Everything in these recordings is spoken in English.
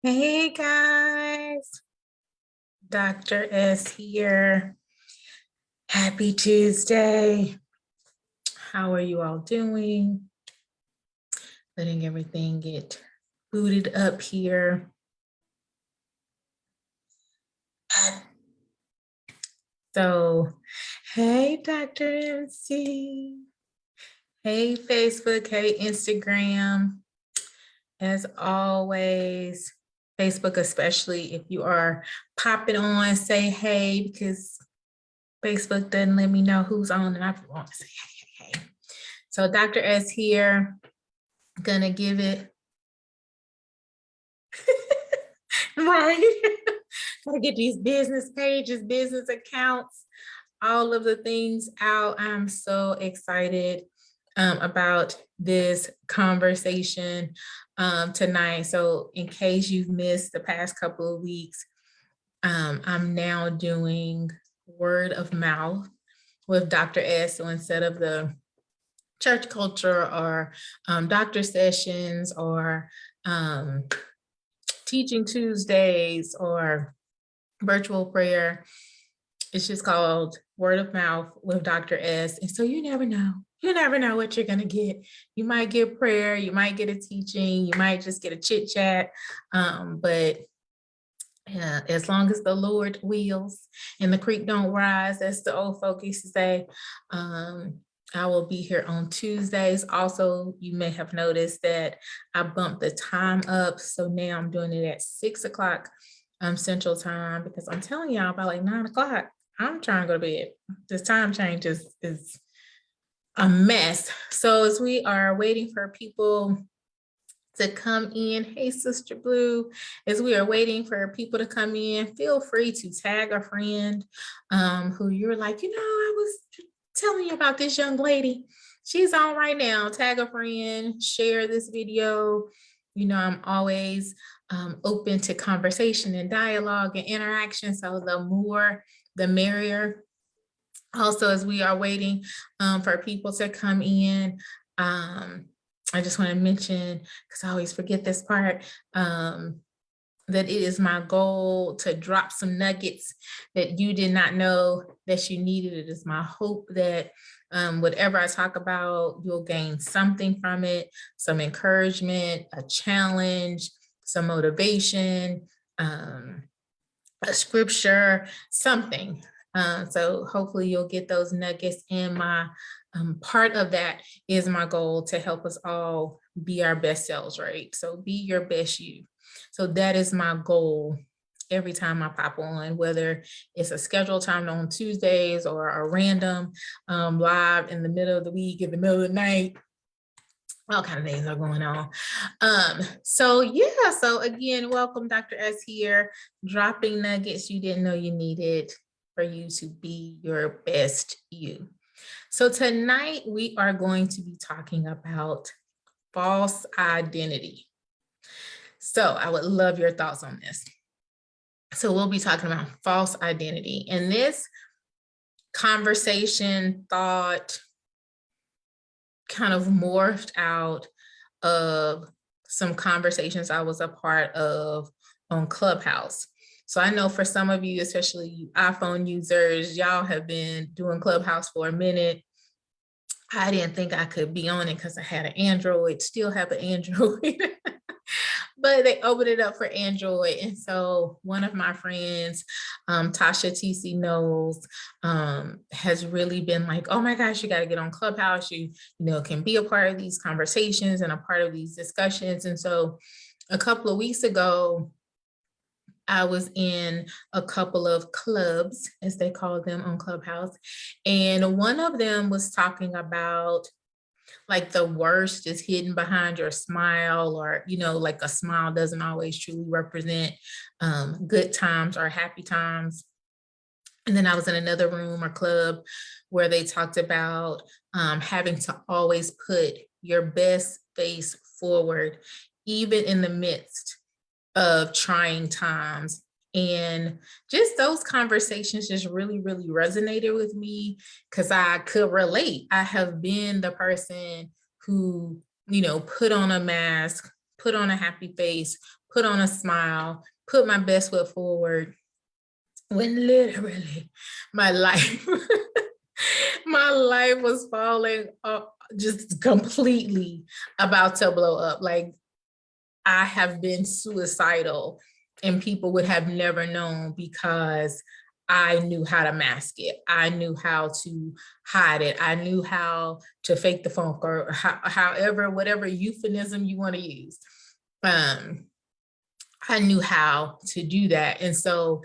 Hey guys, Dr. S here. Happy Tuesday. How are you all doing? Letting everything get booted up here. So, hey Dr. MC. Hey Facebook, hey Instagram. As always, Facebook, especially if you are popping on, say hey, because Facebook doesn't let me know who's on and I want to say hey. So Dr. S here, gonna give it, right? Gotta get these business pages, business accounts, all of the things out. I'm so excited about this conversation tonight. So in case you've missed the past couple of weeks, I'm now doing word of mouth with Dr. S. So instead of the church culture or doctor sessions or teaching Tuesdays or virtual prayer, it's just called word of mouth with Dr. S. And so you never know. You never know what you're going to get. You might get prayer, you might get a teaching, you might just get a chit chat. But as long as the Lord wills and the creek don't rise, that's the old folks used to say. I will be here on Tuesdays. Also, you may have noticed that I bumped the time up. So now I'm doing it at 6 o'clock Central Time, because I'm telling y'all about like 9 o'clock, I'm trying to go to bed. This time change is a mess. So as we are waiting for people to come in, hey Sister Blue, as we are waiting for people to come in, feel free to tag a friend who you're like, I was telling you about this young lady. She's on right now. Tag a friend, share this video. I'm always open to conversation and dialogue and interaction. So the more, the merrier. Also, as we are waiting for people to come in, I just want to mention, because I always forget this part, that it is my goal to drop some nuggets that you did not know that you needed. It is my hope that whatever I talk about, you'll gain something from it, some encouragement, a challenge, some motivation, a scripture, something. So hopefully you'll get those nuggets, and my part of that is my goal to help us all be our best selves, right? So be your best you. So that is my goal every time I pop on, whether it's a scheduled time on Tuesdays or a random live in the middle of the week, in the middle of the night. All kind of things are going on. So again, welcome, Dr. S here, dropping nuggets you didn't know you needed for you to be your best you. So tonight we are going to be talking about false identity. So I would love your thoughts on this. So we'll be talking about false identity, and this conversation thought kind of morphed out of some conversations I was a part of on Clubhouse. So I know for some of you, especially you iPhone users, y'all have been doing Clubhouse for a minute. I didn't think I could be on it because I had an Android, still have an Android. But they opened it up for Android. And so one of my friends, Tasha TC Knowles, has really been like, oh my gosh, you got to get on Clubhouse. You can be a part of these conversations and a part of these discussions. And so a couple of weeks ago, I was in a couple of clubs, as they call them on Clubhouse. And one of them was talking about like the worst is hidden behind your smile, or, like a smile doesn't always truly represent good times or happy times. And then I was in another room or club where they talked about having to always put your best face forward, even in the midst of trying times. And just those conversations just really, really resonated with me, because I could relate. I have been the person who, put on a mask, put on a happy face, put on a smile, put my best foot forward, when literally my life, my life was falling just completely about to blow up. Like, I have been suicidal and people would have never known because I knew how to mask it. I knew how to hide it. I knew how to fake the funk, or however, whatever euphemism you want to use. I knew how to do that. And so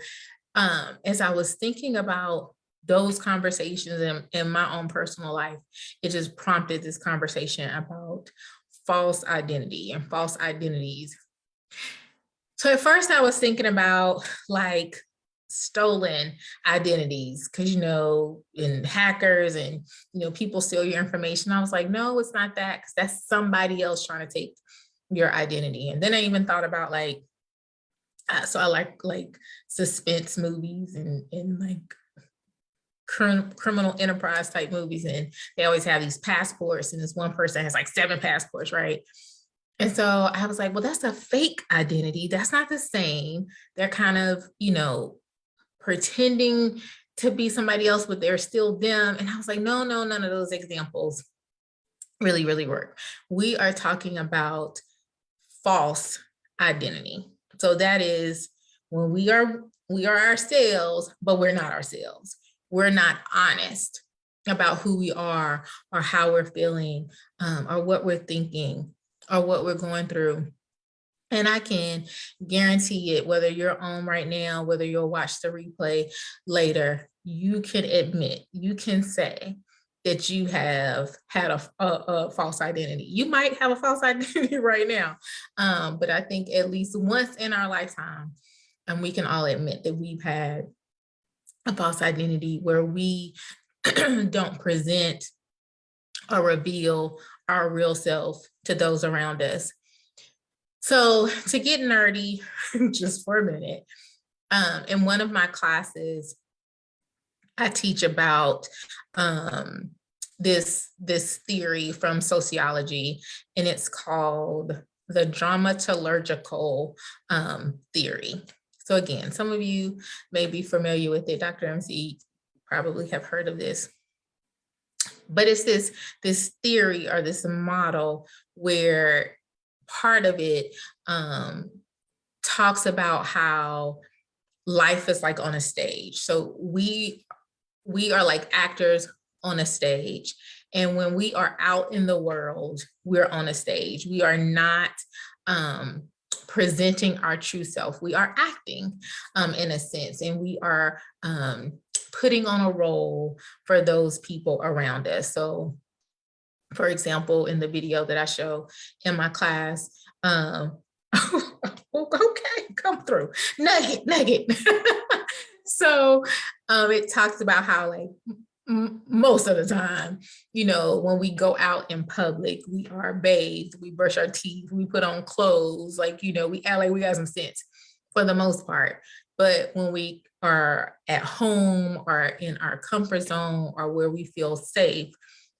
as I was thinking about those conversations in my own personal life, it just prompted this conversation about false identity and false identities. So at first I was thinking about like stolen identities, because, and hackers and, people steal your information. I was like, no, it's not that, because that's somebody else trying to take your identity. And then I even thought about like, so I like suspense movies and like criminal enterprise type movies, and they always have these passports, and this one person has like 7 passports, right? And so I was like, well, that's a fake identity. That's not the same. They're kind of, pretending to be somebody else, but they're still them. And I was like, no, none of those examples really, really work. We are talking about false identity. So that is when we are ourselves, but we're not ourselves. We're not honest about who we are or how we're feeling, or what we're thinking or what we're going through. And I can guarantee it, whether you're on right now, whether you'll watch the replay later, you can admit, you can say that you have had a false identity. You might have a false identity right now, but I think at least once in our lifetime, and we can all admit that we've had a false identity where we don't present or reveal our real self to those around us. So to get nerdy just for a minute, in one of my classes, I teach about this theory from sociology, and it's called the dramaturgical theory. So again, some of you may be familiar with it. Dr. MC probably have heard of this. But it's this theory or this model where part of it talks about how life is like on a stage. So we are like actors on a stage. And when we are out in the world, we're on a stage. We are not presenting our true self. We are acting in a sense, and we are putting on a role for those people around us. So for example, in the video that I show in my class, okay, come through, nugget. So it talks about how like most of the time, when we go out in public, we are bathed, we brush our teeth, we put on clothes, like, we act like we got some sense for the most part. But when we are at home or in our comfort zone or where we feel safe,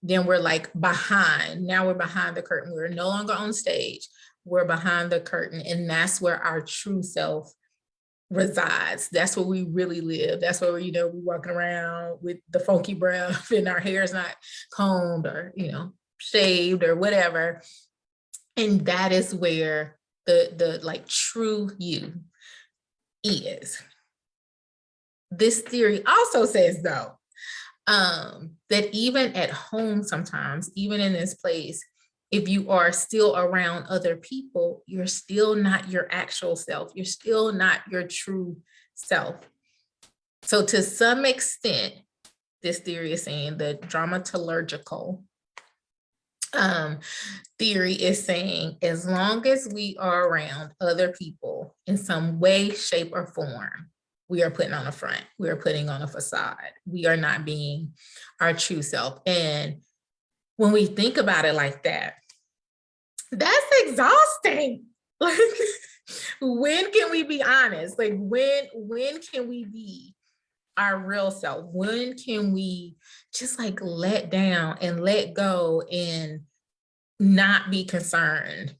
then we're like behind. Now we're behind the curtain. We're no longer on stage. We're behind the curtain. And that's where our true self resides. That's where we really live. That's where we're walking around with the funky breath and our hair is not combed or, shaved or whatever. And that is where the like true you is. This theory also says though, that even at home sometimes, even in this place, if you are still around other people, you're still not your actual self. You're still not your true self. So to some extent, this theory is saying the dramaturgical theory is saying, as long as we are around other people in some way, shape, or form, we are putting on a front. We are putting on a facade. We are not being our true self. And when we think about it like that, that's exhausting. Like, when can we be honest? Like, when can we be our real self? When can we just like let down and let go and not be concerned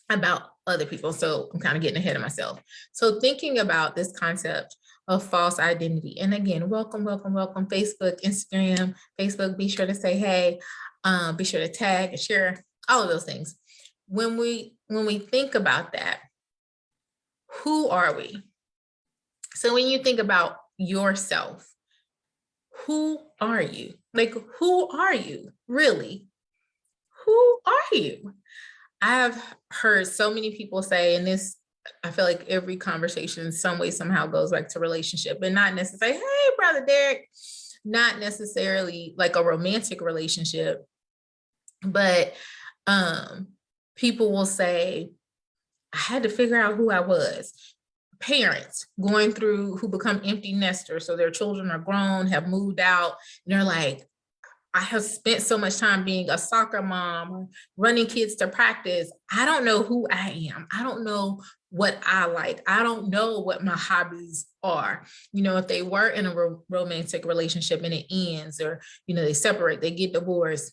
about other people. So I'm kind of getting ahead of myself. So thinking about this concept of false identity. And again, welcome, Facebook, Instagram, Facebook, be sure to say, hey, be sure to tag and share, all of those things. When we think about that, who are we? So when you think about yourself, who are you? Like, who are you really? Who are you? I've heard so many people say, and this, I feel like every conversation in some way somehow goes back to relationship, but not necessarily, hey, brother Derek, not necessarily like a romantic relationship, but people will say, I had to figure out who I was. Parents going through who become empty nesters, so their children are grown, have moved out, and they're like, I have spent so much time being a soccer mom or running kids to practice. I don't know who I am. I don't know what I like. I don't know what my hobbies are. You know, if they were in a romantic relationship and it ends, or, you know, they separate, they get divorced.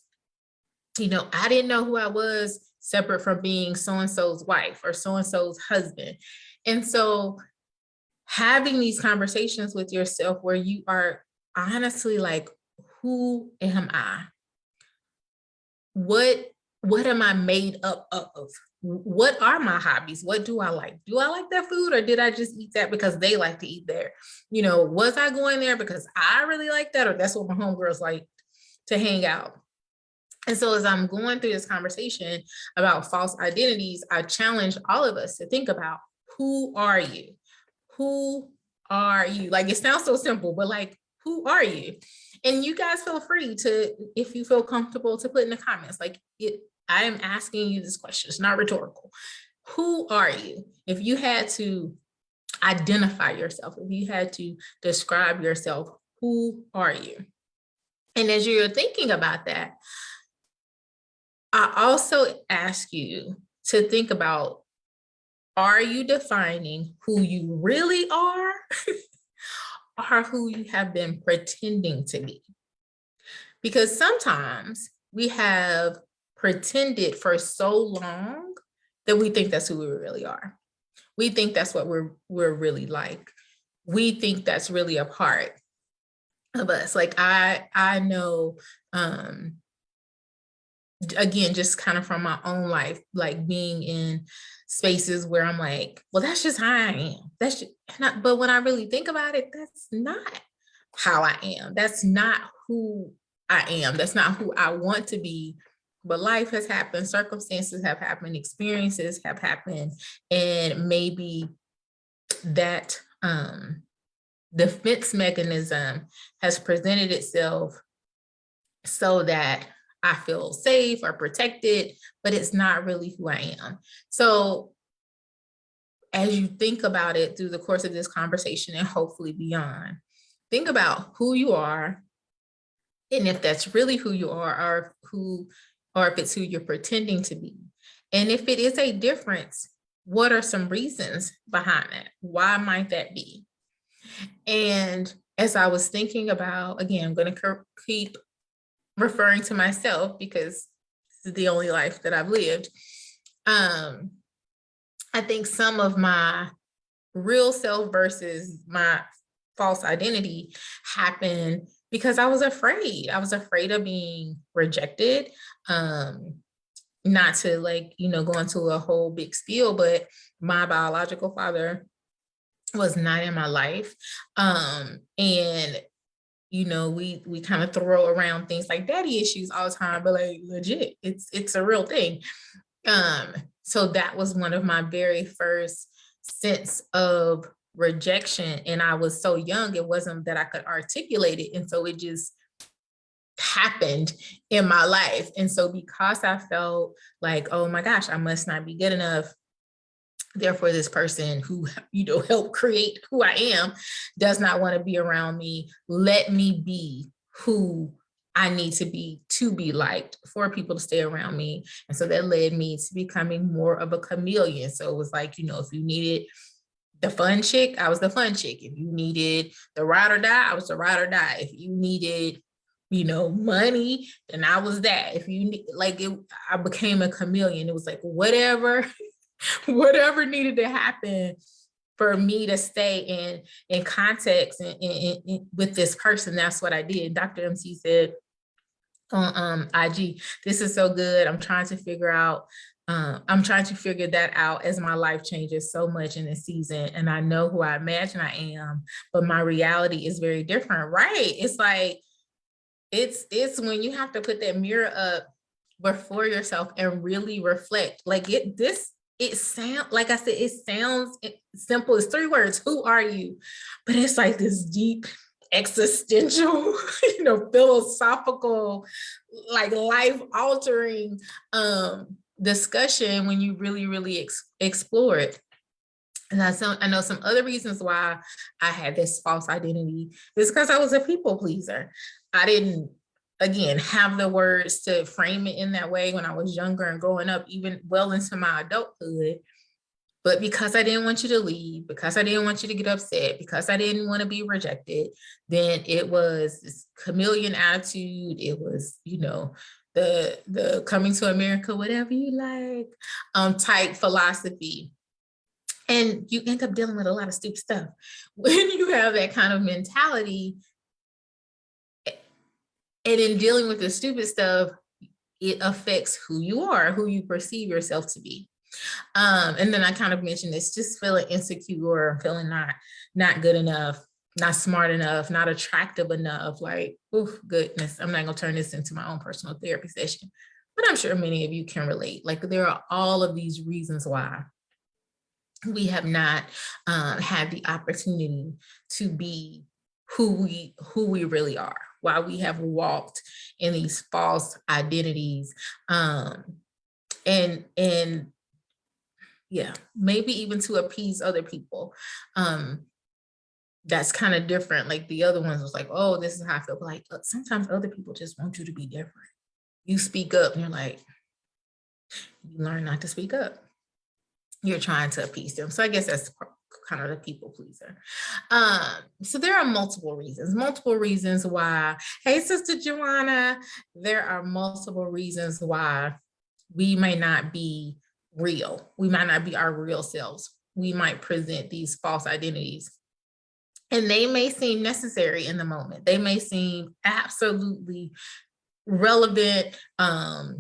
You know, I didn't know who I was separate from being so-and-so's wife or so-and-so's husband. And so having these conversations with yourself where you are honestly like, who am I? What am I made up of? What are my hobbies? What do I like? Do I like that food, or did I just eat that because they like to eat there? You know, was I going there because I really like that, or that's what my homegirls like to hang out? And so as I'm going through this conversation about false identities, I challenge all of us to think about, who are you? Who are you? Like, it sounds so simple, but like, who are you? And you guys feel free to, if you feel comfortable, to put in the comments, like, I am asking you this question. It's not rhetorical. Who are you? If you had to identify yourself, if you had to describe yourself, who are you? And as you're thinking about that, I also ask you to think about, are you defining who you really are or who you have been pretending to be? Because sometimes we have pretended for so long that we think that's who we really are. We think that's what we're really like. We think that's really a part of us. Like, I know, again, just kind of from my own life, like being in spaces where I'm like, well, that's just how I am. That's just not, but when I really think about it, that's not how I am. That's not who I am. That's not who I want to be. But life has happened, circumstances have happened, experiences have happened, and maybe that defense mechanism has presented itself so that I feel safe or protected, but it's not really who I am. So as you think about it through the course of this conversation and hopefully beyond, think about who you are, and if that's really who you are, or if it's who you're pretending to be. And if it is a difference, what are some reasons behind that? Why might that be? And as I was thinking about, again, I'm going to keep referring to myself because this is the only life that I've lived. I think some of my real self versus my false identity happened because I was afraid. I was afraid of being rejected. Not to, like, you know, go into a whole big spiel, but my biological father was not in my life. And you know, we kind of throw around things like daddy issues all the time, but like, legit, it's a real thing. So that was one of my very first sense of rejection. And I was so young, it wasn't that I could articulate it. And so it just happened in my life. And so because I felt like, oh my gosh, I must not be good enough, therefore this person who, you know, helped create who I am does not want to be around me. Let me be who I need to be liked, for people to stay around me. And so that led me to becoming more of a chameleon. So it was like, you know, if you needed the fun chick, I was the fun chick. If you needed the ride or die, I was the ride or die. If you needed, you know, money, then I was that. If you need, like, I became a chameleon. It was like, whatever whatever needed to happen for me to stay in context and with this person, that's what I did. Dr. MC said on IG, this is so good. I'm trying to figure that out as my life changes so much in this season. And I know who I imagine I am, but my reality is very different, right? It's like, it's when you have to put that mirror up before yourself and really reflect. Like it sounds, like I said, it sounds simple. It's 3 words. Who are you? But it's like this deep existential, philosophical, like life altering discussion when you really, really explore it. And I know some other reasons why I had this false identity is because I was a people pleaser. I didn't, again, have the words to frame it in that way when I was younger and growing up, even well into my adulthood. But because I didn't want you to leave, because I didn't want you to get upset, because I didn't want to be rejected, then it was this chameleon attitude. It was, the coming to America, whatever you like, type philosophy. And you end up dealing with a lot of stupid stuff when you have that kind of mentality. And in dealing with the stupid stuff, it affects who you are, who you perceive yourself to be. And then I kind of mentioned this, just feeling insecure, feeling not good enough, not smart enough, not attractive enough. Like, oh goodness, I'm not gonna turn this into my own personal therapy session, but I'm sure many of you can relate. Like, there are all of these reasons why we have not had the opportunity to be who we really are, why we have walked in these false identities, and yeah, maybe even to appease other people. That's kind of different. Like the other ones was like, oh, this is how I feel. But like sometimes other people just want you to be different. You speak up and you're like, you learn not to speak up. You're trying to appease them. So I guess that's kind of the people pleaser. So there are multiple reasons why, hey, Sister Joanna, there are multiple reasons why we may not be real. We might not be our real selves. We might present these false identities. And they may seem necessary in the moment. They may seem absolutely relevant, like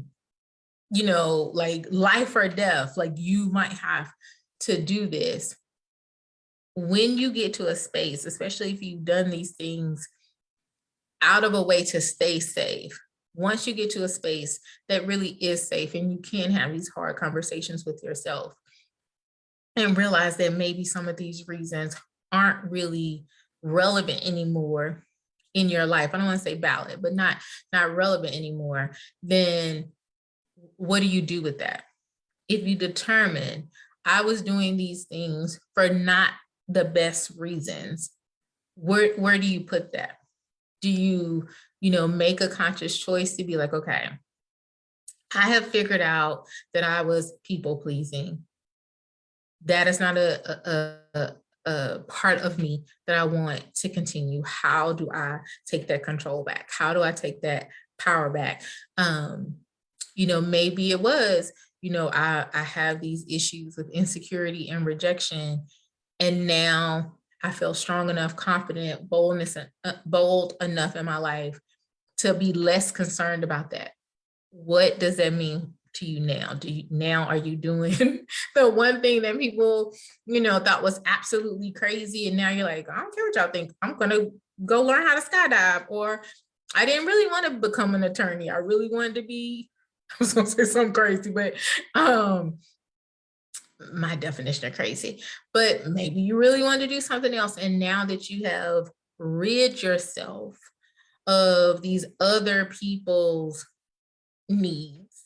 life or death, like you might have to do this. When you get to a space, especially if you've done these things out of a way to stay safe, once you get to a space that really is safe and you can have these hard conversations with yourself and realize that maybe some of these reasons aren't really relevant anymore in your life. I don't want to say valid, but not relevant anymore. Then what do you do with that? If you determine I was doing these things for not the best reasons, where do you put that? Do you, make a conscious choice to be like, okay, I have figured out that I was people pleasing. That is not a part of me that I want to continue. How do I take that control back? How do I take that power back? Maybe it was, I have these issues with insecurity and rejection, and now I feel strong enough, confident, bold enough in my life to be less concerned about that. What does that mean to you now? Are you doing the one thing that people, thought was absolutely crazy, and now you're like, I don't care what y'all think. I'm gonna go learn how to skydive, or I didn't really want to become an attorney. I really wanted to be, I was gonna say something crazy, but my definition of crazy, but maybe you really want to do something else. And now that you have rid yourself of these other people's needs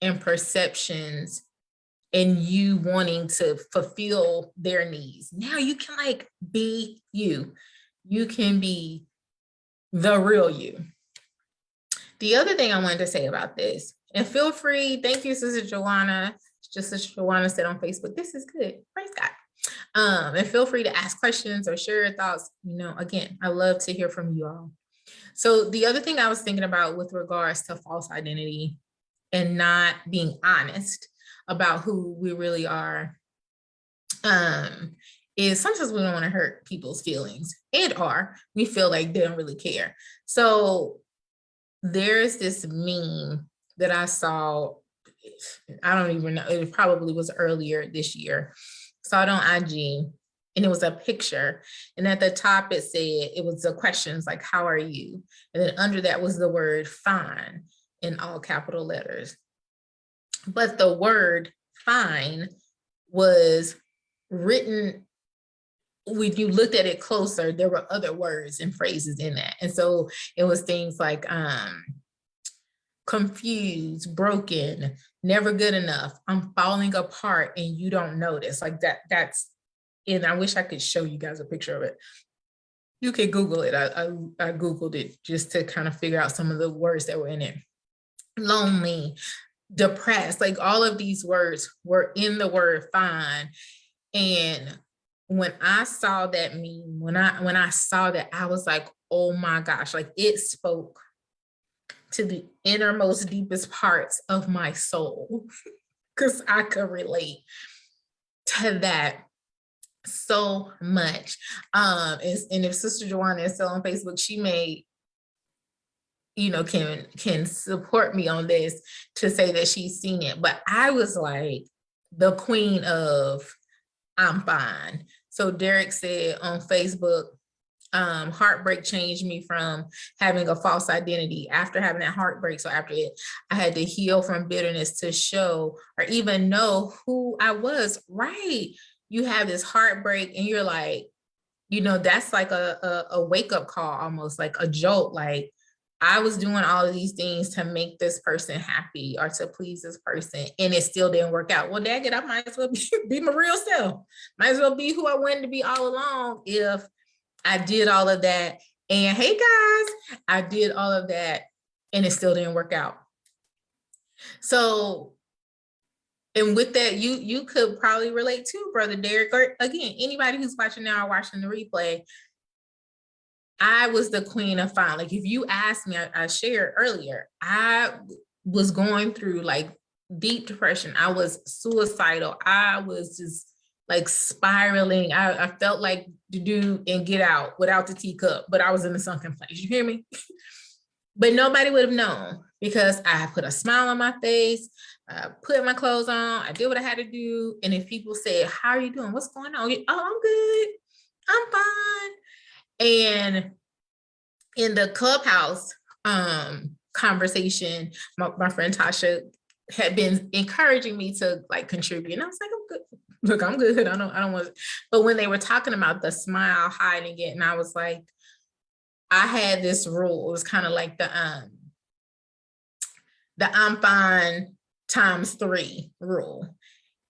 and perceptions and you wanting to fulfill their needs, now you can like be you. You can be the real you. The other thing I wanted to say about this, and feel free, thank you, Sister Joanna. Just as Joanna said on Facebook, this is good. Praise God. And feel free to ask questions or share your thoughts. Again, I love to hear from you all. So the other thing I was thinking about with regards to false identity and not being honest about who we really are, is sometimes we don't want to hurt people's feelings, or we feel like they don't really care. So there's this meme that I saw, I don't even know, it probably was earlier this year. Saw it on IG, and it was a picture. And at the top it said, it was the questions like, how are you? And then under that was the word fine in all capital letters. But the word fine was written, when you looked at it closer, there were other words and phrases in that. And so it was things like confused, broken, never good enough, I'm falling apart and you don't notice. Like that's, and I wish I could show you guys a picture of it. You could Google it. I Googled it just to kind of figure out some of the words that were in it. Lonely, depressed, like all of these words were in the word fine. And when I saw that meme, when I saw that, I was like, oh my gosh, like it spoke to the innermost, deepest parts of my soul, because I could relate to that so much. And if Sister Joanna is still on Facebook, she may, can support me on this to say that she's seen it. But I was like the queen of I'm fine. So Derek said on Facebook, heartbreak changed me from having a false identity. After having that heartbreak, so after it, I had to heal from bitterness to show or even know who I was. Right. You have this heartbreak and you're like, that's like a wake-up call, almost like a jolt. Like, I was doing all of these things to make this person happy or to please this person, and it still didn't work out. Well, dang it, I might as well be my real self. Might as well be who I wanted to be all along if I did all of that. And hey guys, I did all of that and it still didn't work out. So, and with that, you could probably relate to Brother Derek, or again, anybody who's watching now or watching the replay. I was the queen of fine. Like if you asked me, I shared earlier, I was going through like deep depression. I was suicidal. I was just like spiraling. I felt like to do and get out without the teacup, but I was in a sunken place. You hear me? But nobody would have known because I put a smile on my face, put my clothes on, I did what I had to do. And if people said, how are you doing? What's going on? Oh, I'm good. I'm fine. And in the Clubhouse conversation, my friend Tasha had been encouraging me to like contribute. And I was like, I'm good. Look, I'm good. I don't want to. But when they were talking about the smile, hiding it, and I was like, I had this rule. It was kind of like the I'm fine ×3 rule,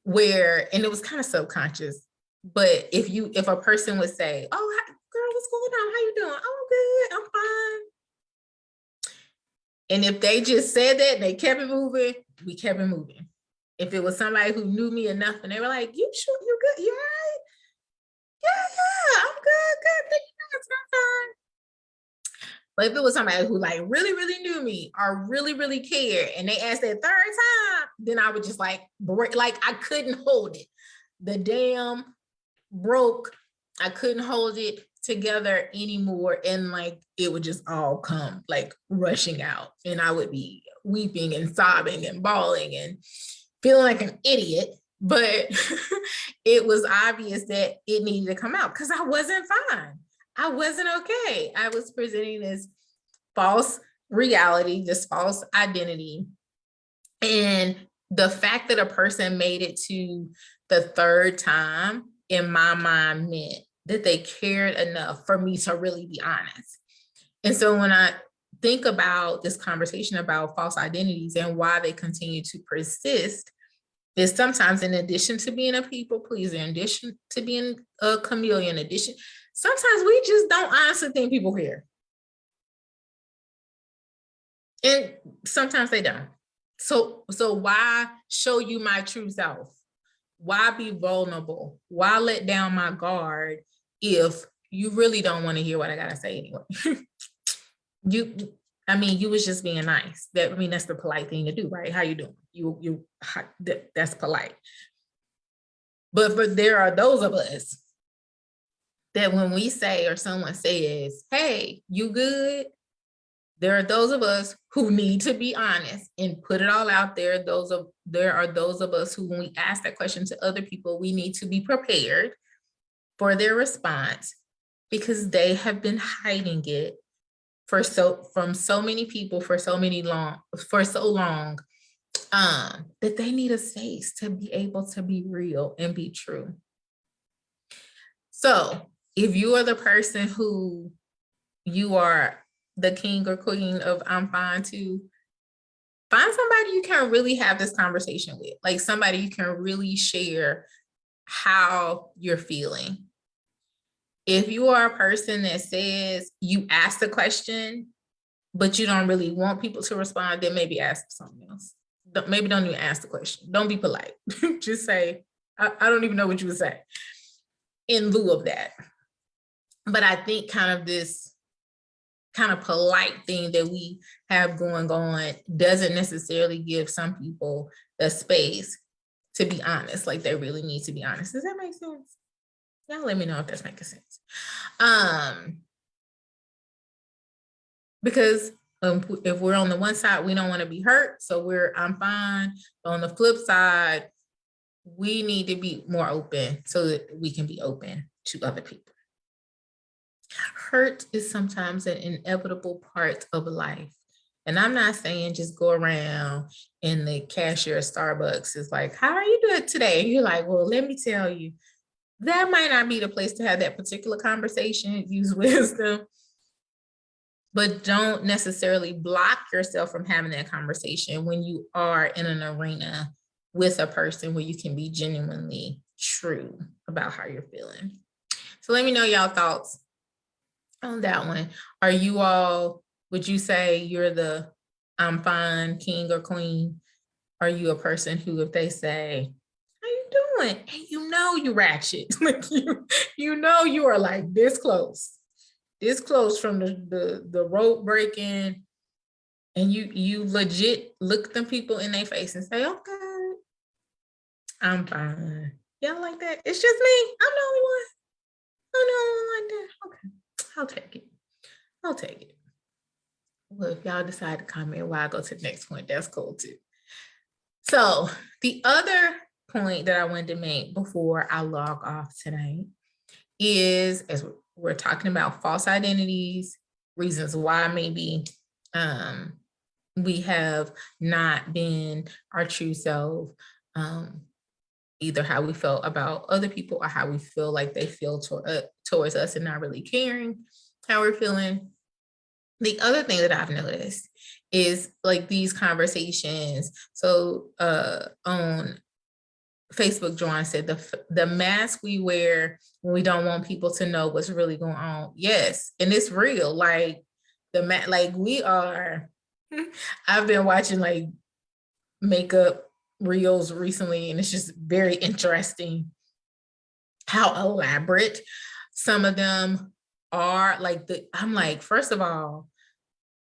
where, and it was kind of subconscious, but if a person would say, oh, girl, what's going on? How you doing? Oh, I'm good. I'm fine. And if they just said that and they kept it moving, we kept it moving. If it was somebody who knew me enough and they were like, you sure you good? You all right? Yeah, I'm good. Thank you. I'm fine. But if it was somebody who like really, really knew me or really, really cared and they asked that third time, then I would just like break, like I couldn't hold it. The dam broke. I couldn't hold it together anymore. And like, it would just all come like rushing out. And I would be weeping and sobbing and bawling and feeling like an idiot. But it was obvious that it needed to come out because I wasn't fine. I wasn't okay. I was presenting this false reality, this false identity. And the fact that a person made it to the third time in my mind meant that they cared enough for me to really be honest. And so when I think about this conversation about false identities and why they continue to persist, is sometimes in addition to being a people pleaser, in addition to being a chameleon, in addition, sometimes we just don't honestly think people care. And sometimes they don't. So why show you my true self? Why be vulnerable? Why let down my guard if you really don't want to hear what I gotta say anyway? You was just being nice. That's the polite thing to do, right? How you doing? that's polite. But there are those of us that when we say, or someone says, hey, you good? There are those of us who need to be honest and put it all out there. There are those of us who, when we ask that question to other people, we need to be prepared for their response, because they have been hiding it from so many people for so long, that they need a space to be able to be real and be true. So if you are the person who you are the king or queen of I'm fine too, find somebody you can really have this conversation with, like somebody you can really share how you're feeling. If you are a person that says you ask the question, but you don't really want people to respond, then maybe ask something else. Maybe don't even ask the question. Don't be polite. Just say, I don't even know what you would say in lieu of that. But I think kind of this kind of polite thing that we have going on doesn't necessarily give some people the space to be honest, like they really need to be honest. Does that make sense? Y'all let me know if that's making sense. Because if we're on the one side, we don't want to be hurt, so I'm fine. But on the flip side, we need to be more open so that we can be open to other people. Hurt is sometimes an inevitable part of life. And I'm not saying just go around and the cashier at Starbucks is like, how are you doing today? And you're like, well, let me tell you, that might not be the place to have that particular conversation. Use wisdom, but don't necessarily block yourself from having that conversation when you are in an arena with a person where you can be genuinely true about how you're feeling. So let me know y'all thoughts on that one. Are you all, would you say you're the I'm fine king or queen? Are you a person who, if they say, how you doing? And you know you ratchet, like you know you are like this close from the rope breaking, and you legit look them people in their face and say, okay, I'm fine. Y'all like that? It's just me. I'm the only one. I'm the only one like that. Okay. I'll take it. Well, if y'all decide to comment while I go to the next point, that's cool too. So the other point that I wanted to make before I log off tonight is, as we're talking about false identities, reasons why maybe we have not been our true self, either how we felt about other people or how we feel like they feel towards us and not really caring how we're feeling. The other thing that I've noticed is like these conversations. So on Facebook, Joanne said the mask we wear when we don't want people to know what's really going on. Yes, and it's real. Like we are. I've been watching like makeup reels recently, and it's just very interesting how elaborate some of them are. Like I'm like, first of all,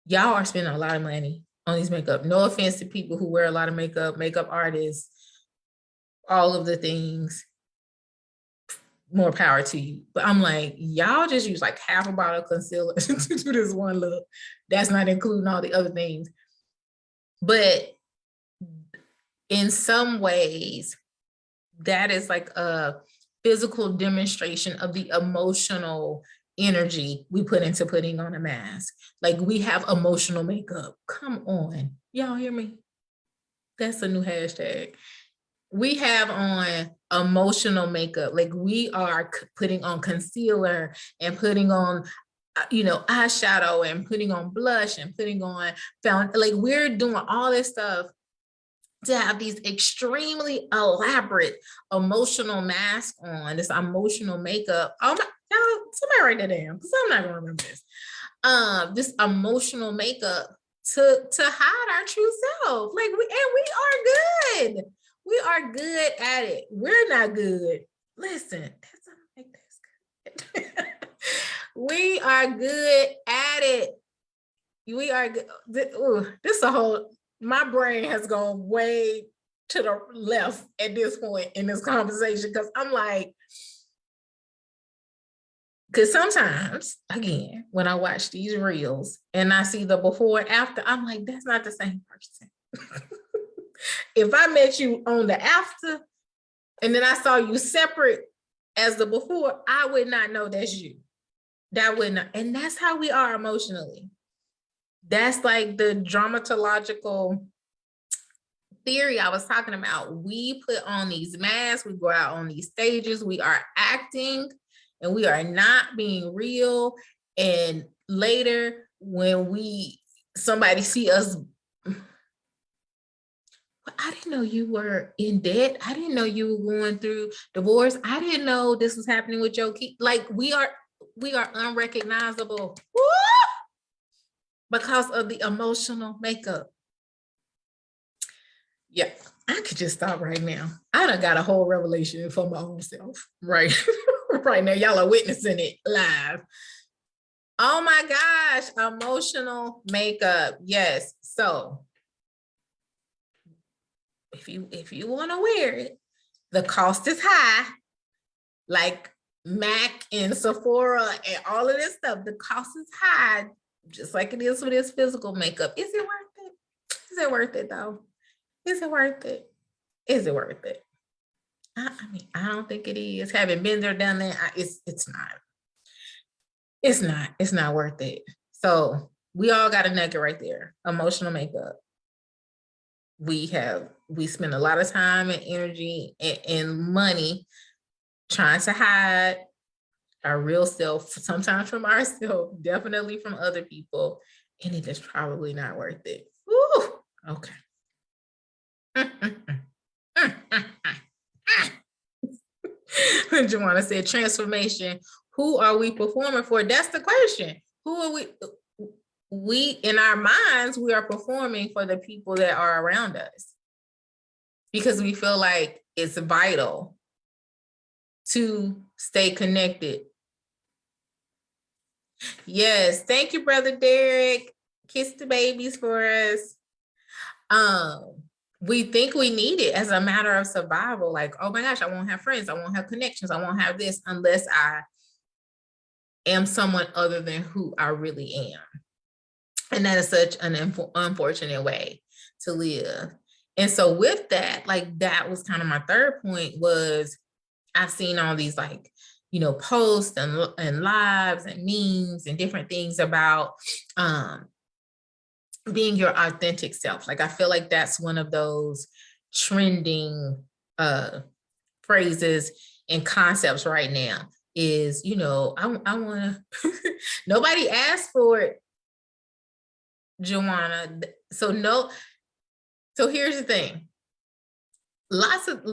y'all are spending a lot of money on these makeup. No offense to people who wear a lot of makeup artists, all of the things, more power to you. But I'm like, y'all just use like half a bottle of concealer to do this one look. That's not including all the other things. But in some ways, that is like a physical demonstration of the emotional energy we put into putting on a mask. Like we have emotional makeup. Come on. Y'all hear me? That's a new hashtag. We have on emotional makeup. Like we are putting on concealer and putting on, eyeshadow and putting on blush and putting on like we're doing all this stuff to have these extremely elaborate emotional masks on, this emotional makeup. Oh my, somebody write that down because I'm not gonna remember this. This emotional makeup to hide our true self. Like we are good. We are good at it. We're not good. Listen, that's not like this good. We are good at it. We are good. Ooh, this is a whole. my brain has gone way to the left at this point in this conversation, because I'm like, because sometimes, again, when I watch these reels and I see the before and after, I'm like, that's not the same person. If I met you on the after and then I saw you separate as the before, I would not know that's you. That would not, and that's how we are emotionally. That's like the dramatological theory I was talking about. We put on these masks, we go out on these stages, we are acting, and we are not being real. And later, when somebody see us, I didn't know you were in debt. I didn't know you were going through divorce. I didn't know this was happening with your kid. Like, we are unrecognizable. Woo! Because of the emotional makeup. Yeah, I could just stop right now. I done got a whole revelation for my own self, right? Right now, y'all are witnessing it live. Oh my gosh, emotional makeup. Yes. So if you want to wear it, the cost is high. Like MAC and Sephora and all of this stuff, the cost is high, just like it is with this physical makeup. Is it worth it? Is it worth it though? Is it worth it? Is it worth it? I mean, I don't think it is. Having been there, done that, it's not. It's not worth it. So we all got a nugget right there. Emotional makeup. We spend a lot of time and energy and money trying to hide our real self, sometimes from ourselves, definitely from other people, and it is probably not worth it. Woo! Okay. Joanna said, transformation. Who are we performing for? That's the question. Who are we? We, in our minds, we are performing for the people that are around us because we feel like it's vital to stay connected. Yes. Thank you, Brother Derek. Kiss the babies for us. We think we need it as a matter of survival. Like, oh my gosh, I won't have friends. I won't have connections. I won't have this unless I am someone other than who I really am. And that is such an unfortunate way to live. And so with that, like, that was kind of my third point, was I've seen all these, like, you know, posts and lives and memes and different things about being your authentic self. Like, I feel like that's one of those trending phrases and concepts right now is, you know, I want to, nobody asked for it, Joanna. So here's the thing. Lots of,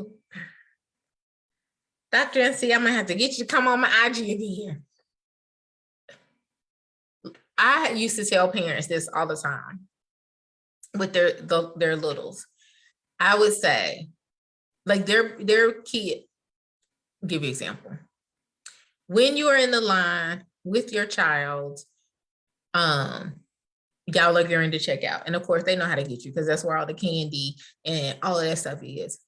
Dr. NC, I'm gonna have to get you to come on my IG again. I used to tell parents this all the time with their littles. I would say, like, their kid, give you an example. When you are in the line with your child, y'all are going to check out. And of course, they know how to get you because that's where all the candy and all of that stuff is.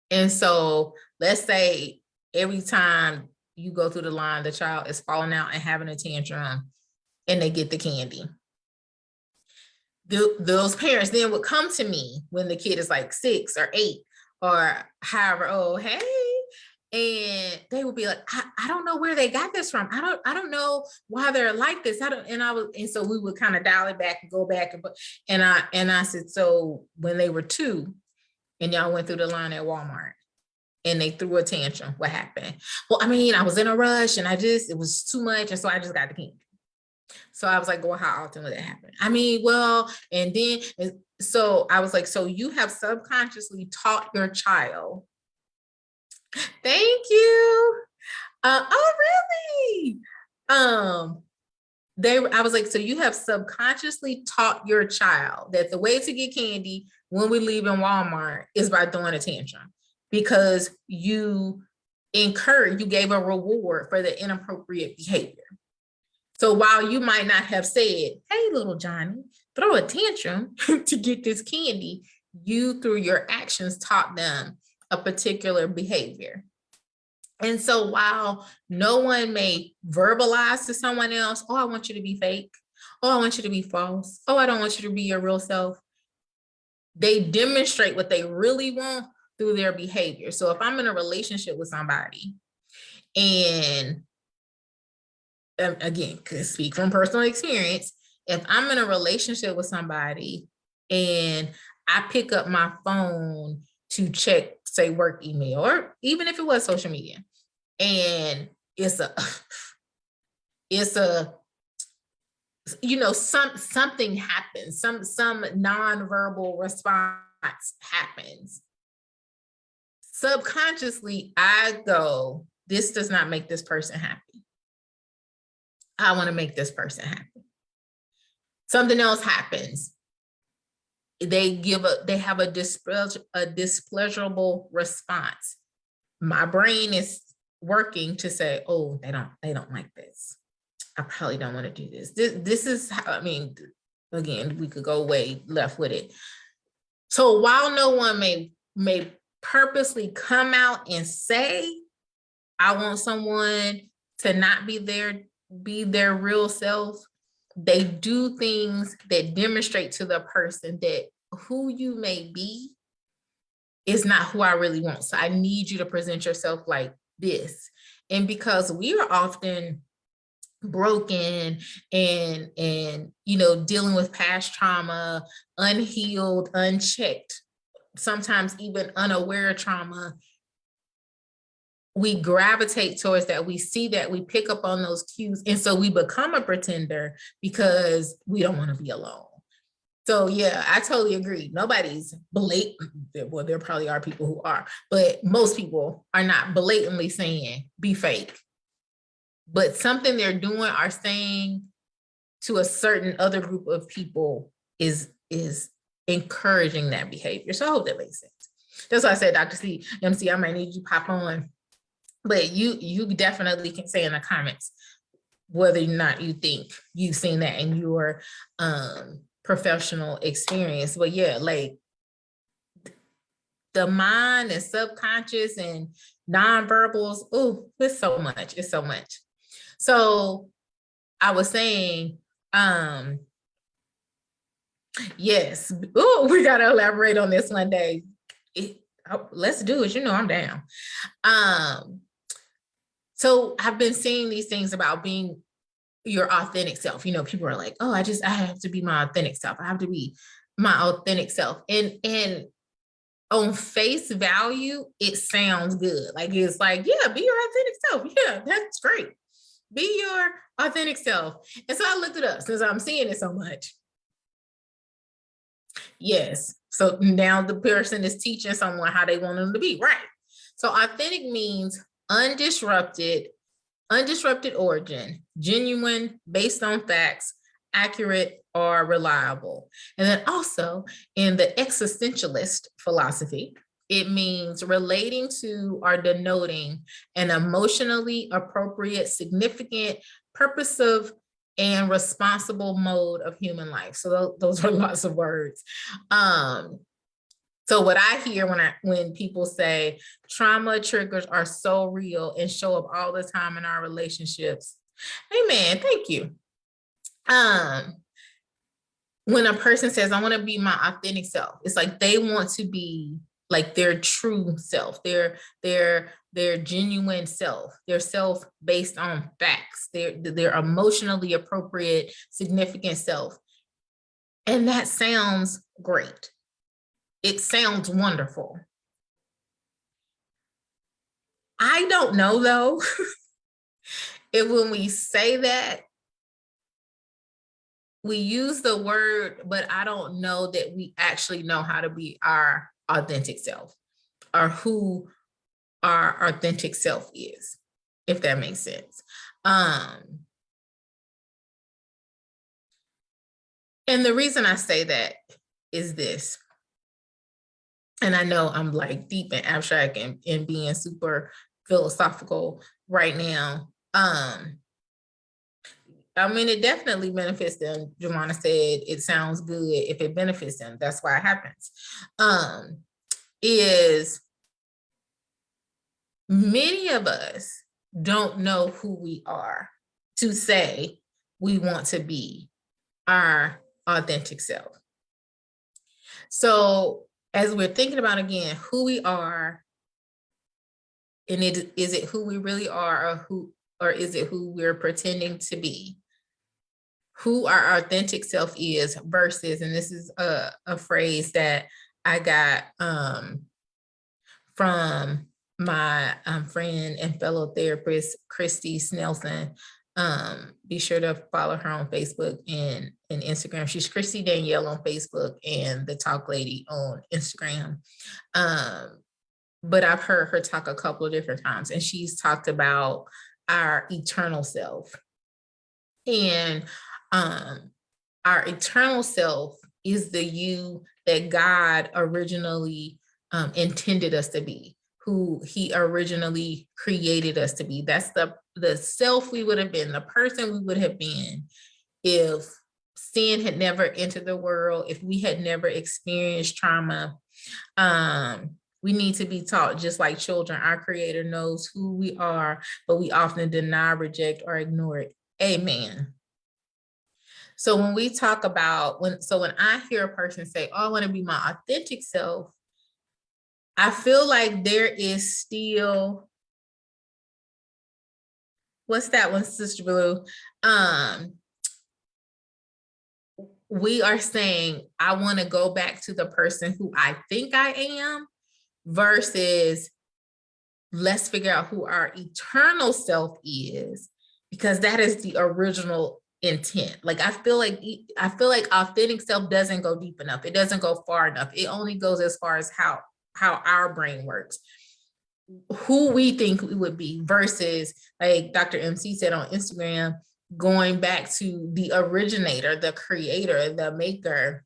And so let's say every time you go through the line, the child is falling out and having a tantrum and they get the candy. Those parents then would come to me when the kid is like 6 or 8 or however, oh, hey, and they would be like, I don't know where they got this from. I don't know why they're like this. And so we would kind of dial it back and go back and I said, so when they were 2 and y'all went through the line at Walmart and they threw a tantrum, what happened? Well, I mean, I was in a rush and it was too much. And so I just got the candy. So I was like, well, how often would that happen? I mean, well, and then, so I was like, so you have subconsciously taught your child. Thank you. Oh, really? I was like, so you have subconsciously taught your child that the way to get candy when we leave in Walmart is by throwing a tantrum, because you gave a reward for the inappropriate behavior. So while you might not have said, hey, little Johnny, throw a tantrum to get this candy. You, through your actions, taught them a particular behavior. And so while no one may verbalize to someone else, oh, I want you to be fake. Oh, I want you to be false. Oh, I don't want you to be your real self. They demonstrate what they really want through their behavior. So if I'm in a relationship with somebody, and again, could speak from personal experience, if I'm in a relationship with somebody and I pick up my phone to check, say, work email, or even if it was social media, and it's a something happens, some nonverbal response happens. Subconsciously, I go, this does not make this person happy. I want to make this person happy. Something else happens. They have a displeasurable response. My brain is working to say, oh, they don't like this. I probably don't want to do this. This is how, I mean, again, we could go way left with it. So while no one may purposely come out and say, I want someone to not be their real self, they do things that demonstrate to the person that who you may be is not who I really want. So I need you to present yourself like this. And because we are often broken and dealing with past trauma, unhealed, unchecked, sometimes even unaware trauma, we gravitate towards that. We see that, we pick up on those cues. And so we become a pretender because we don't want to be alone. So yeah, I totally agree. Nobody's blatant. Well, there probably are people who are, but most people are not blatantly saying be fake. But something they're doing or saying to a certain other group of people is encouraging that behavior. So I hope that makes sense. That's why I said, Dr. MC, I might need you to pop on. But you definitely can say in the comments whether or not you think you've seen that in your professional experience. But yeah, like the mind and subconscious and nonverbals, oh, it's so much. It's so much. So I was saying, yes. Oh, we got to elaborate on this one day. Let's do it. I'm down. So I've been seeing these things about being your authentic self. People are like, oh, I have to be my authentic self. I have to be my authentic self. And on face value, it sounds good. Like, it's like, yeah, be your authentic self. Yeah, that's great. Be your authentic self. And so I looked it up since I'm seeing it so much. Yes. So now the person is teaching someone how they want them to be, right? So authentic means undisrupted origin, genuine, based on facts, accurate, or reliable. And then also in the existentialist philosophy, it means relating to or denoting an emotionally appropriate, significant, purposive, and responsible mode of human life. So those are lots of words. So what I hear when people say trauma triggers are so real and show up all the time in our relationships, amen, thank you. When a person says, I want to be my authentic self, it's like they want to be like their true self, their genuine self, their self based on facts, their emotionally appropriate, significant self. And that sounds great. It sounds wonderful. I don't know though, if when we say that, we use the word, but I don't know that we actually know how to be our authentic self or who our authentic self is, if that makes sense. And the reason I say that is this, and I know I'm like deep and abstract and being super philosophical right now. I mean, it definitely benefits them. Jemana said it sounds good if it benefits them. That's why it happens. Is many of us don't know who we are to say we want to be our authentic self. So as we're thinking about, again, who we are, and is it who we really are, or is it who we're pretending to be? Who our authentic self is versus, and this is a phrase that I got from my friend and fellow therapist, Christy Snelson. Be sure to follow her on Facebook and Instagram. She's Christy Danielle on Facebook and the Talk Lady on Instagram. But I've heard her talk a couple of different times, and she's talked about our eternal self. And our eternal self is the you that God originally intended us to be, who he originally created us to be. That's the self we would have been, the person we would have been if sin had never entered the world, if we had never experienced trauma. We need to be taught, just like children, our Creator knows who we are, but we often deny, reject, or ignore it. Amen. So when we talk about, when I hear a person say, oh, I want to be my authentic self, I feel like there is still, what's that one, Sister Blue? We are saying, I want to go back to the person who I think I am versus let's figure out who our eternal self is, because that is the original intent. Like I feel like authentic self doesn't go deep enough. It doesn't go far enough. It only goes as far as how our brain works, who we think we would be, versus, like Dr. MC said on Instagram, going back to the originator, the creator, the maker,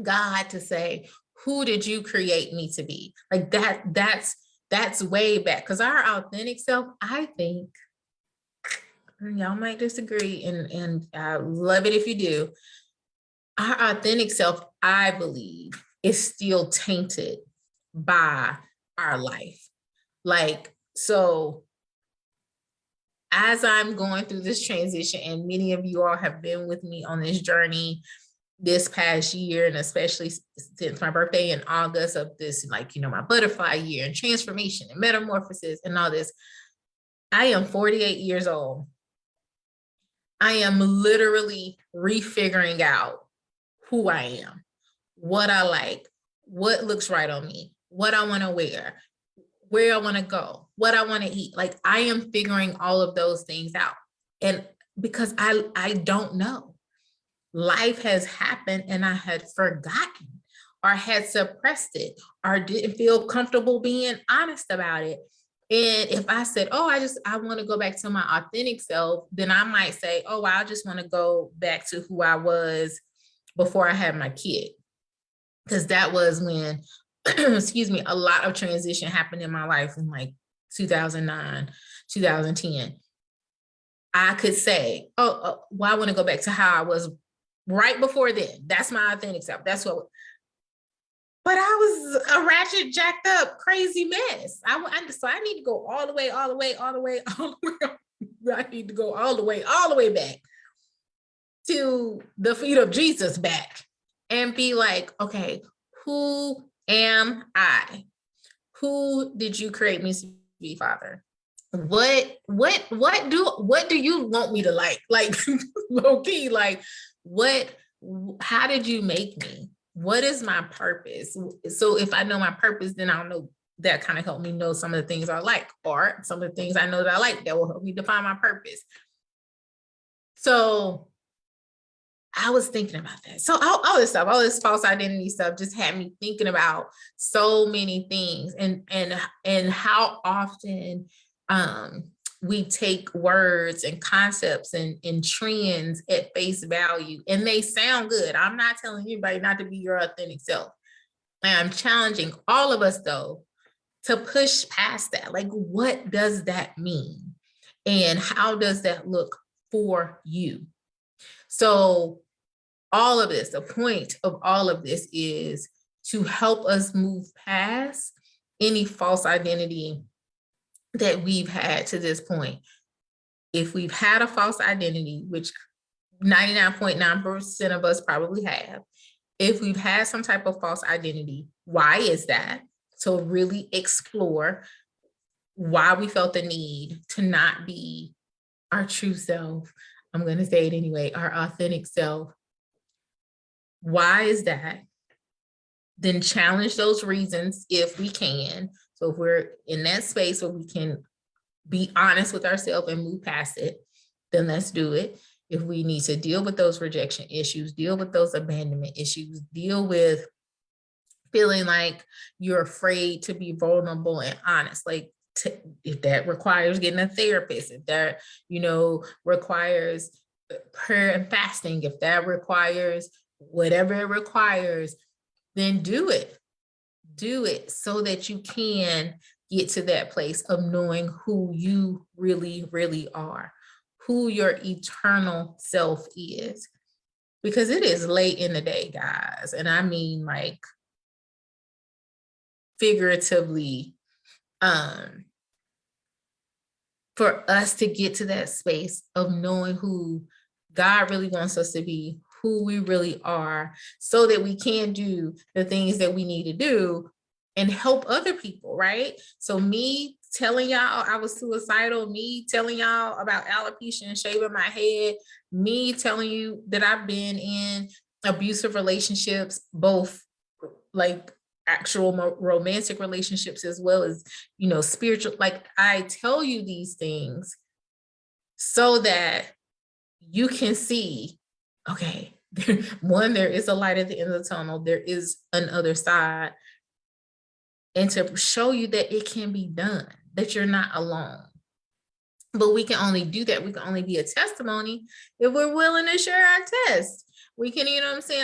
God, to say, who did you create me to be? Like that's way back. Because our authentic self, I think, y'all might disagree, and I love it if you do. Our authentic self, I believe, is still tainted by our life. Like, so as I'm going through this transition, and many of you all have been with me on this journey this past year, and especially since my birthday in August of this, like, my butterfly year and transformation and metamorphosis and all this, I am 48 years old. I am literally refiguring out who I am, what I like, what looks right on me, what I want to wear, where I want to go, what I want to eat. Like, I am figuring all of those things out. And because I don't know. Life has happened and I had forgotten or had suppressed it or didn't feel comfortable being honest about it. And if I said, oh, I want to go back to my authentic self, then I might say, oh, I just want to go back to who I was before I had my kid. Because that was when, excuse me, a lot of transition happened in my life in like 2009, 2010. I could say, well, I want to go back to how I was right before then. That's my authentic self. That's what. But I was a ratchet, jacked up, crazy mess. So I need to go all the way. I need to go all the way back to the feet of Jesus back and be like, okay, who am I? Who did you create me to be, Father? What do you want me to like low key, like how did you make me? What is my purpose? So if I know my purpose, then I'll know, that kind of help me know some of the things I like, or some of the things I know that I like that will help me define my purpose. So I was thinking about that. So all this stuff, all this false identity stuff just had me thinking about so many things, and how often we take words and concepts and trends at face value, and they sound good. I'm not telling anybody not to be your authentic self. I'm challenging all of us, though, to push past that. Like, what does that mean? And how does that look for you. So all of this, the point of all of this is to help us move past any false identity that we've had to this point. If we've had a false identity, which 99.9% of us probably have, if we've had some type of false identity, why is that? So really explore why we felt the need to not be our true self. I'm going to say it anyway, our authentic self. Why is that? Then challenge those reasons if we can. So if we're in that space where we can be honest with ourselves and move past it, then let's do it. If we need to deal with those rejection issues, deal with those abandonment issues, deal with feeling like you're afraid to be vulnerable and honest, like if that requires getting a therapist, if that, requires prayer and fasting, if that requires whatever it requires, then do it. Do it so that you can get to that place of knowing who you really, really are, who your eternal self is. Because it is late in the day, guys. And I mean, like, figuratively, for us to get to that space of knowing who God really wants us to be, who we really are, so that we can do the things that we need to do and help other people, right? So me telling y'all I was suicidal, me telling y'all about alopecia and shaving my head, me telling you that I've been in abusive relationships, both like actual romantic relationships as well as, spiritual. Like, I tell you these things so that you can see, okay, one, there is a light at the end of the tunnel. There is another side. And to show you that it can be done, that you're not alone. But we can only do that. We can only be a testimony if we're willing to share our test. We can,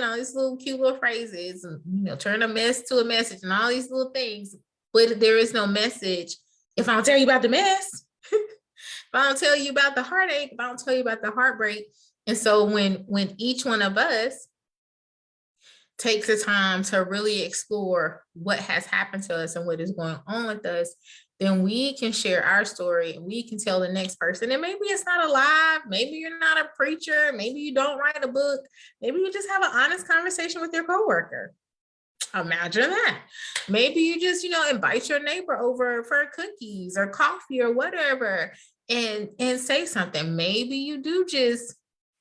all these little cute little phrases, and, turn a mess to a message and all these little things. But there is no message if I don't tell you about the mess, if I don't tell you about the heartache, if I don't tell you about the heartbreak. And so when each one of us takes the time to really explore what has happened to us and what is going on with us, then we can share our story and we can tell the next person. And maybe it's not alive. Maybe you're not a preacher. Maybe you don't write a book. Maybe you just have an honest conversation with your coworker. Imagine that. Maybe you just, invite your neighbor over for cookies or coffee or whatever and say something. Maybe you do just,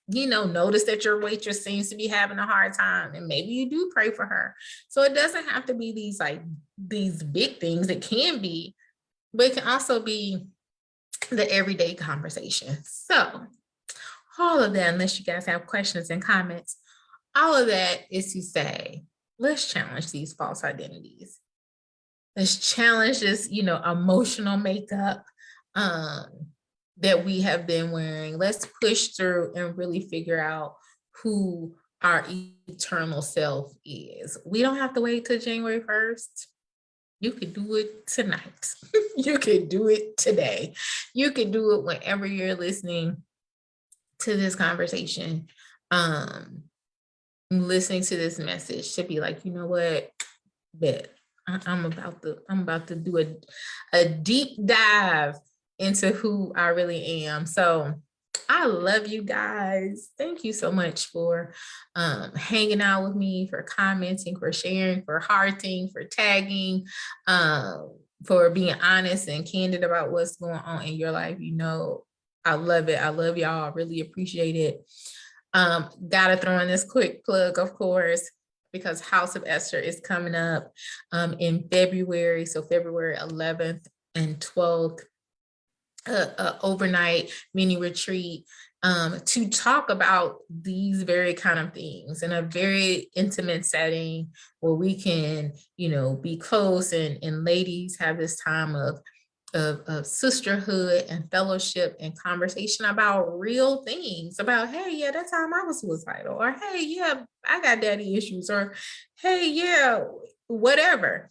notice that your waitress seems to be having a hard time and maybe you do pray for her. So it doesn't have to be these big things. It can be, but it can also be the everyday conversation. So all of that, unless you guys have questions and comments, all of that is to say, let's challenge these false identities. Let's challenge this, emotional makeup that we have been wearing. Let's push through and really figure out who our eternal self is. We don't have to wait till January 1st. You could do it tonight. You could do it today. You could do it whenever you're listening to this conversation, listening to this message, to be like, you know what, bet I'm about to do a deep dive into who I really am. So I love you guys. Thank you so much for hanging out with me, for commenting, for sharing, for hearting, for tagging, for being honest and candid about what's going on in your life. I love it. I love y'all. I really appreciate it. Gotta throw in this quick plug, of course, because House of Esther is coming up in February. So February 11th and 12th. Overnight mini retreat to talk about these very kind of things in a very intimate setting where we can, be close and ladies have this time of sisterhood and fellowship and conversation about real things, about, hey, yeah, that time I was suicidal, or hey, yeah, I got daddy issues, or hey, yeah, whatever.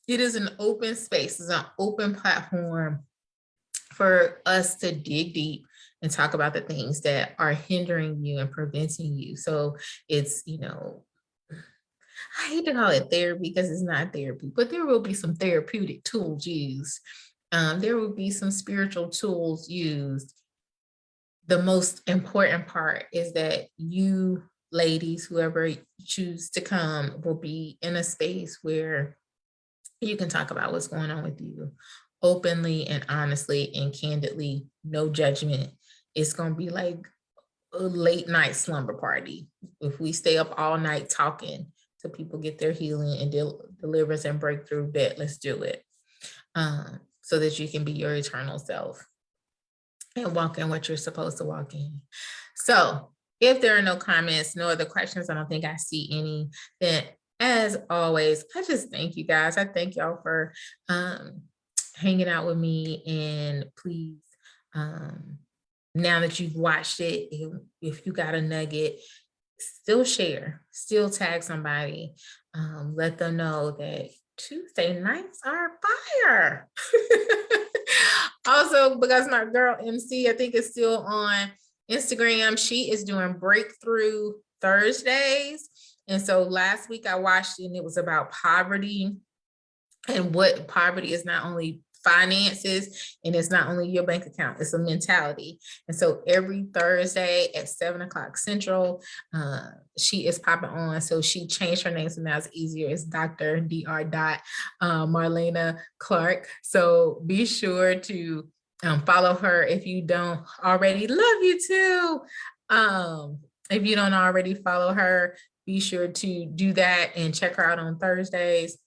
It is an open space, it's an open platform for us to dig deep and talk about the things that are hindering you and preventing you. So it's, I hate to call it therapy because it's not therapy, but there will be some therapeutic tools used. There will be some spiritual tools used. The most important part is that you ladies, whoever choose to come, will be in a space where you can talk about what's going on with you openly and honestly and candidly, no judgment. It's going to be like a late night slumber party. If we stay up all night talking so people get their healing and deliverance and breakthrough, bet let's do it. So that you can be your eternal self and walk in what you're supposed to walk in. So if there are no comments, no other questions, I don't think I see any, then as always, I just thank you guys. I thank y'all for hanging out with me, and please, now that you've watched it, if you got a nugget, still share, still tag somebody, let them know that Tuesday nights are fire. Also, because my girl MC, I think is still on Instagram, she is doing Breakthrough Thursdays. And so last week I watched it and it was about poverty, and what poverty is not only finances, and it's not only your bank account, it's a mentality. And so every Thursday at 7:00 Central, she is popping on. So she changed her name, so now it's easier. It's Dr. Marlena Clark. So be sure to follow her if you don't already. Love you too. If you don't already follow her, be sure to do that and check her out on Thursdays.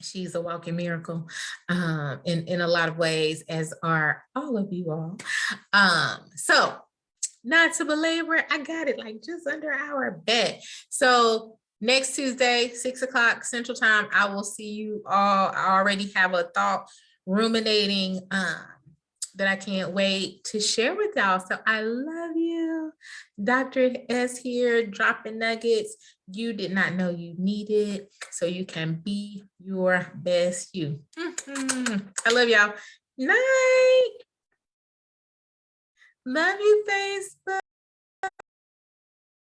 She's a walking miracle in a lot of ways, as are all of you all. So not to belabor it, I got it like just under our bet. So next Tuesday, 6:00 Central Time, I will see you all. I already have a thought ruminating that I can't wait to share with y'all. So I love you. Dr. S here, dropping nuggets you did not know you needed, so you can be your best you. I love y'all. Night. Love you, Facebook.